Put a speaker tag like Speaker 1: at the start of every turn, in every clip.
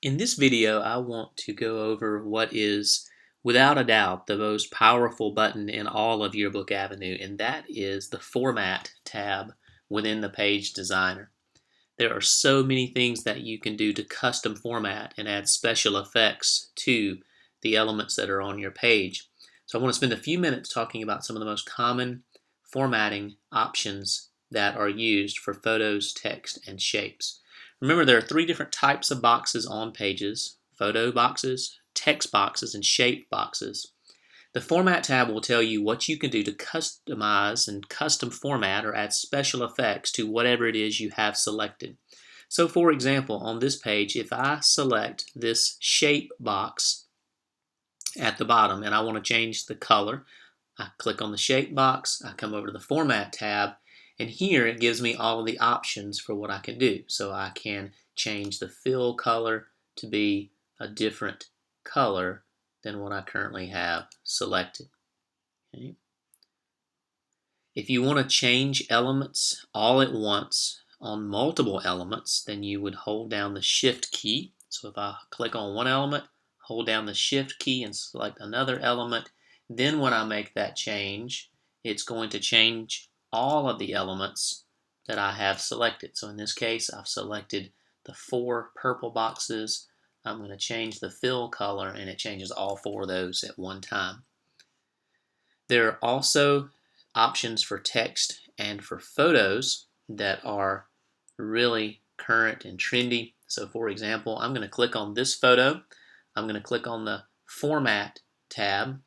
Speaker 1: In this video, I want to go over what is, without a doubt, the most powerful button in all of Yearbook Avenue, and that is the Format tab within the Page Designer. There are so many things that you can do to custom format and add special effects to the elements that are on your page. So I want to spend a few minutes talking about some of the most common formatting options that are used for photos, text, and shapes. Remember, there are three different types of boxes on pages: photo boxes, text boxes, and shape boxes. The Format tab will tell you what you can do to customize and custom format or add special effects to whatever it is you have selected. So for example, on this page, if I select this shape box at the bottom and I want to change the color, I click on the shape box, I come over to the Format tab, and here it gives me all of the options for what I can do. So I can change the fill color to be a different color than what I currently have selected. Okay. If you want to change elements all at once on multiple elements, then you would hold down the Shift key. So if I click on one element, hold down the Shift key and select another element, then when I make that change, it's going to change all of the elements that I have selected. So in this case, I've selected the 4 purple boxes. I'm going to change the fill color, and it changes all 4 of those at one time. There are also options for text and for photos that are really current and trendy. So for example, I'm going to click on this photo. I'm going to click on the Format tab.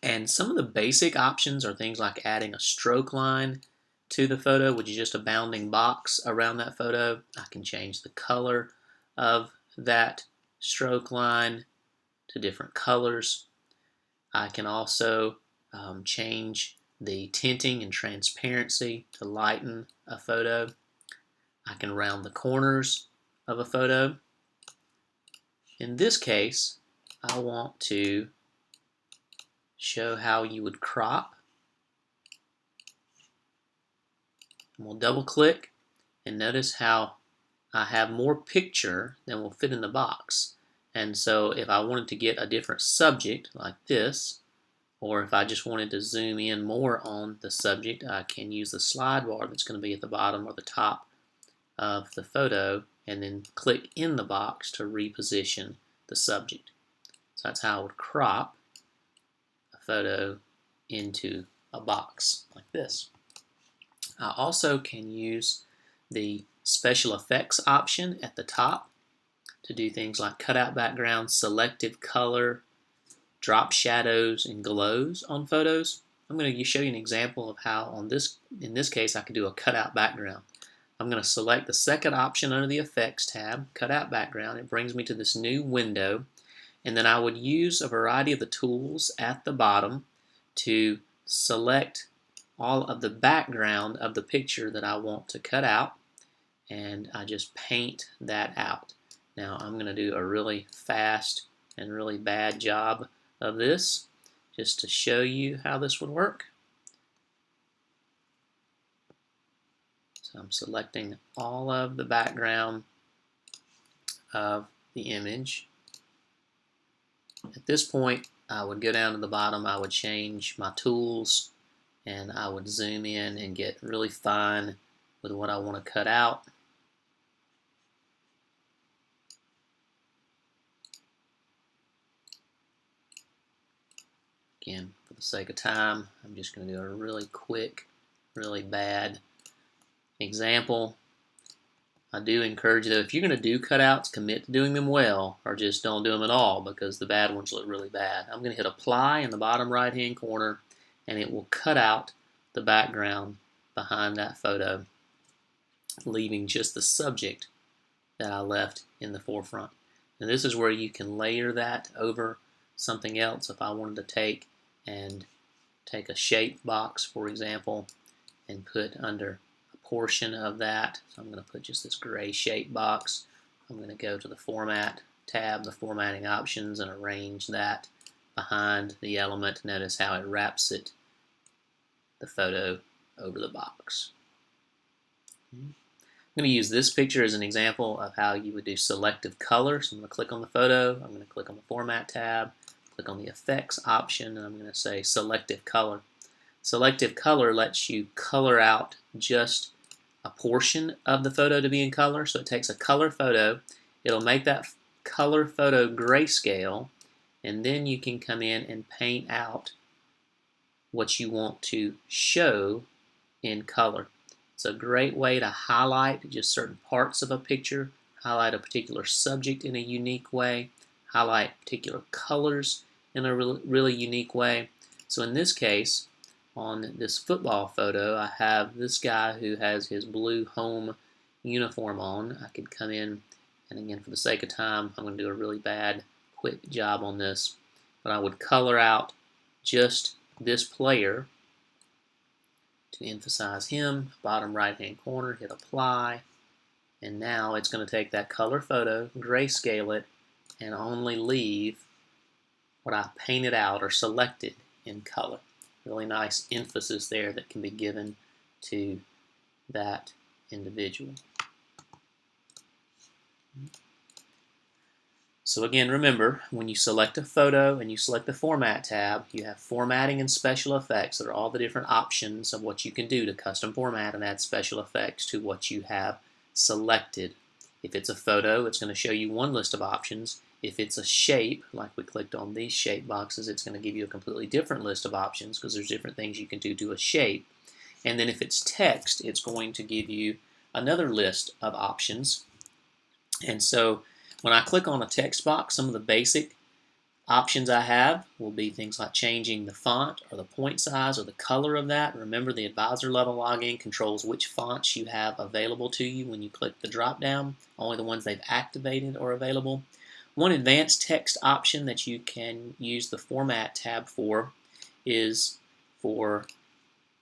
Speaker 1: And some of the basic options are things like adding a stroke line to the photo, which is just a bounding box around that photo. I can change the color of that stroke line to different colors. I can also change the tinting and transparency to lighten a photo. I can round the corners of a photo. In this case, I want to show how you would crop. And we'll double click and notice how I have more picture than will fit in the box. And so if I wanted to get a different subject like this, or if I just wanted to zoom in more on the subject, I can use the slide bar that's going to be at the bottom or the top of the photo, and then click in the box to reposition the subject. So that's how I would crop a photo into a box like this. I also can use the special effects option at the top to do things like cutout background, selective color, drop shadows, and glows on photos. I'm going to show you an example of how in this case I can do a cutout background. I'm going to select the second option under the Effects tab, Cutout Background. It brings me to this new window, and then I would use a variety of the tools at the bottom to select all of the background of the picture that I want to cut out, and I just paint that out. Now I'm going to do a really fast and really bad job of this just to show you how this would work. So I'm selecting all of the background of the image. At this point, I would go down to the bottom, I would change my tools, and I would zoom in and get really fine with what I want to cut out. Again, for the sake of time, I'm just going to do a really quick, really bad example. I do encourage you, though, if you're going to do cutouts, commit to doing them well, or just don't do them at all, because the bad ones look really bad. I'm going to hit apply in the bottom right hand corner, and it will cut out the background behind that photo, leaving just the subject that I left in the forefront. And this is where you can layer that over something else. If I wanted to take a shape box, for example, and put under a portion of that, so I'm going to put just this gray shape box. I'm going to go to the Format tab, the formatting options, and arrange that behind the element. Notice how it wraps the photo over the box. I'm going to use this picture as an example of how you would do selective color. So I'm going to click on the photo, I'm going to click on the Format tab, click on the Effects option, and I'm going to say Selective Color. Selective Color lets you color out just a portion of the photo to be in color. So it takes a color photo, it'll make that color photo grayscale, and then you can come in and paint out what you want to show in color. It's a great way to highlight just certain parts of a picture, highlight a particular subject in a unique way, highlight particular colors in a really unique way. So in this case, on this football photo, I have this guy who has his blue home uniform on. I could come in, and again, for the sake of time, I'm going to do a really bad, quick job on this, but I would color out just this player to emphasize him. Bottom right hand corner, hit apply, and now it's going to take that color photo, grayscale it, and only leave what I painted out or selected in color. Really nice emphasis there that can be given to that individual. So again, remember, when you select a photo and you select the Format tab, you have Formatting and Special Effects. That are all the different options of what you can do to custom format and add special effects to what you have selected. If it's a photo, it's going to show you one list of options. If it's a shape, like we clicked on these shape boxes, it's going to give you a completely different list of options because there's different things you can do to a shape. And then if it's text, it's going to give you another list of options. And so when I click on a text box, some of the basic options I have will be things like changing the font or the point size or the color of that. Remember, the advisor level login controls which fonts you have available to you when you click the drop down. Only the ones they've activated are available. One advanced text option that you can use the Format tab for is for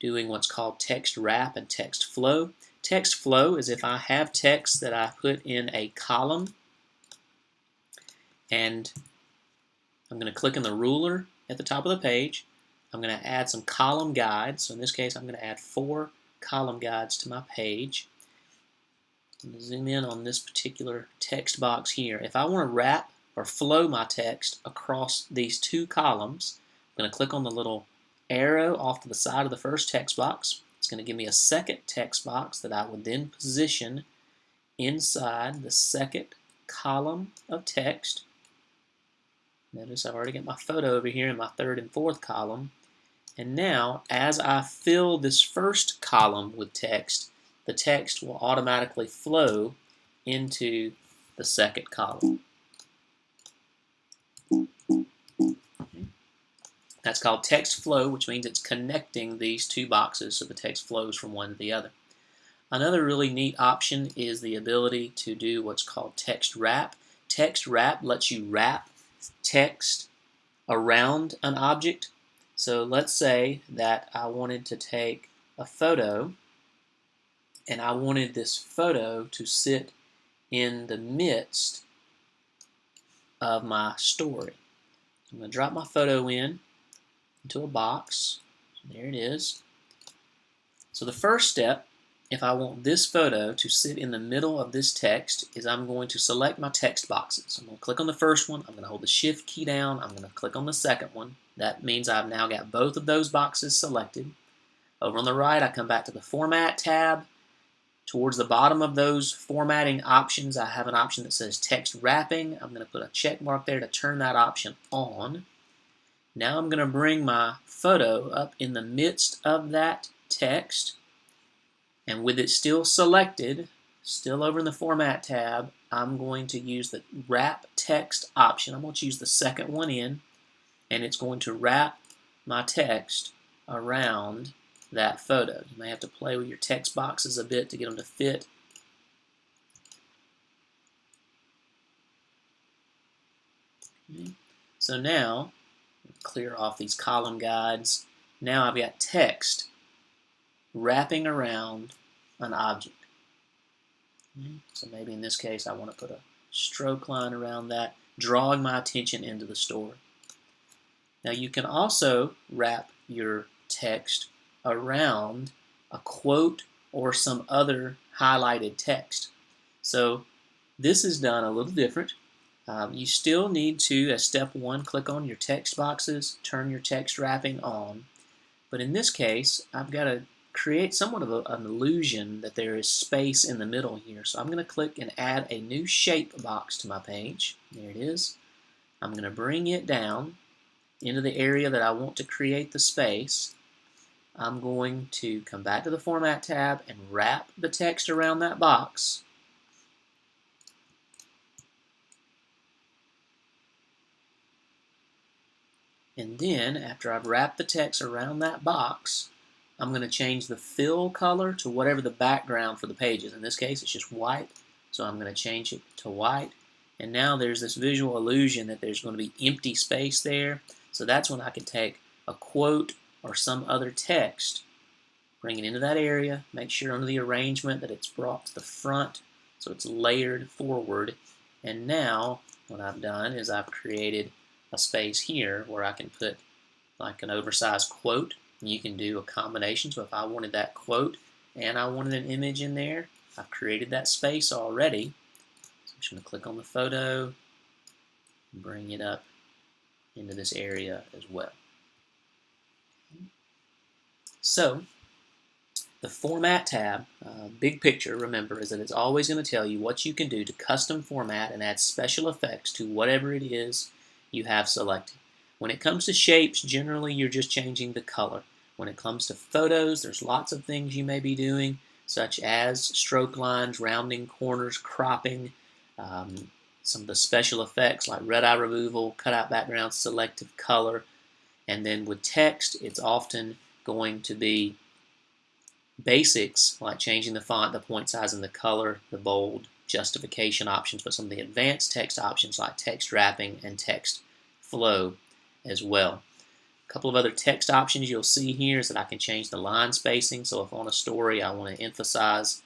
Speaker 1: doing what's called text wrap and text flow. Text flow is if I have text that I put in a column, and I'm going to click on the ruler at the top of the page. I'm going to add some column guides. So in this case, I'm going to add 4 column guides to my page. I'm going to zoom in on this particular text box here. If I want to wrap or flow my text across these 2 columns, I'm going to click on the little arrow off to the side of the first text box. It's going to give me a second text box that I would then position inside the second column of text. Notice I've already got my photo over here in my 3rd and 4th column. And now, as I fill this first column with text, the text will automatically flow into the second column. That's called text flow, which means it's connecting these 2 boxes so the text flows from one to the other. Another really neat option is the ability to do what's called text wrap. Text wrap lets you wrap text around an object. So let's say that I wanted to take a photo and I wanted this photo to sit in the midst of my story. So I'm going to drop my photo into a box. There it is. So the first step, if I want this photo to sit in the middle of this text, is I'm going to select my text boxes. I'm going to click on the first one. I'm going to hold the Shift key down. I'm going to click on the second one. That means I've now got both of those boxes selected. Over on the right, I come back to the Format tab. Towards the bottom of those formatting options, I have an option that says Text Wrapping. I'm going to put a check mark there to turn that option on. Now I'm going to bring my photo up in the midst of that text. And with it still selected, still over in the Format tab, I'm going to use the Wrap Text option. I'm going to choose the second one in, and it's going to wrap my text around that photo. You may have to play with your text boxes a bit to get them to fit. Okay. So now, clear off these column guides. Now I've got text wrapping around an object. Okay. So maybe in this case I want to put a stroke line around that, drawing my attention into the story. Now you can also wrap your text around a quote or some other highlighted text. So this is done a little different. You still need to, as step one, click on your text boxes, turn your text wrapping on. But in this case, I've got to create somewhat of an illusion that there is space in the middle here. So I'm going to click and add a new shape box to my page. There it is. I'm going to bring it down into the area that I want to create the space. I'm going to come back to the Format tab and wrap the text around that box. And then, after I've wrapped the text around that box, I'm going to change the fill color to whatever the background for the page is. In this case, it's just white, so I'm going to change it to white. And now there's this visual illusion that there's going to be empty space there. So that's when I can take a quote or some other text, bring it into that area, make sure under the arrangement that it's brought to the front, so it's layered forward. And now, what I've done is I've created a space here where I can put like an oversized quote. You can do a combination. So if I wanted that quote and I wanted an image in there, I've created that space already. So I'm just going to click on the photo, bring it up into this area as well. So the Format tab, big picture, remember, is that it's always going to tell you what you can do to custom format and add special effects to whatever it is you have selected. When it comes to shapes, generally you're just changing the color. When it comes to photos, there's lots of things you may be doing, such as stroke lines, rounding corners, cropping, some of the special effects like red eye removal, cutout background, selective color. And then with text, it's often going to be basics like changing the font, the point size, and the color, the bold, justification options, but some of the advanced text options like text wrapping and text flow as well. A couple of other text options you'll see here is that I can change the line spacing. So if on a story I want to emphasize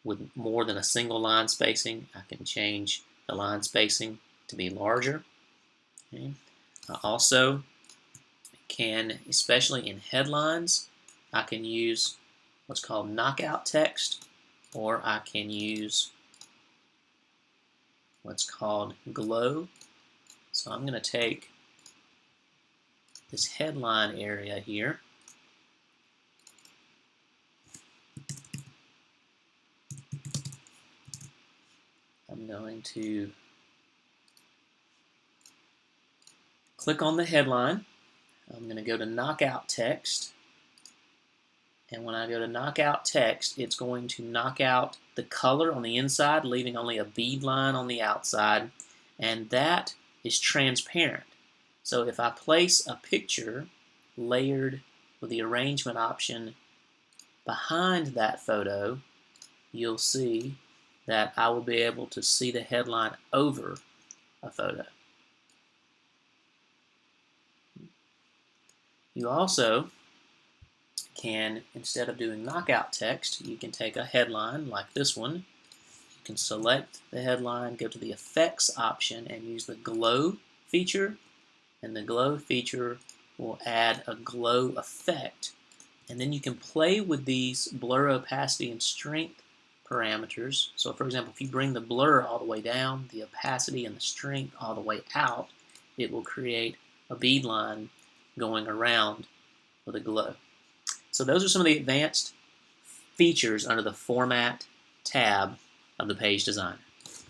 Speaker 1: with more than a single line spacing, I can change the line spacing to be larger. Okay. I also can, especially in headlines, I can use what's called knockout text, or I can use what's called glow. So I'm going to take this headline area here, I'm going to click on the headline. I'm going to go to knockout text, and when I go to knockout text, it's going to knock out the color on the inside, leaving only a bead line on the outside, and that is transparent. So if I place a picture layered with the arrangement option behind that photo, you'll see that I will be able to see the headline over a photo. You also can, instead of doing knockout text, you can take a headline like this one. You can select the headline, go to the effects option, and use the glow feature. And the glow feature will add a glow effect. And then you can play with these blur, opacity, and strength parameters. So for example, if you bring the blur all the way down, the opacity and the strength all the way out, it will create a bead line going around with a glow. So those are some of the advanced features under the Format tab of the Page Designer.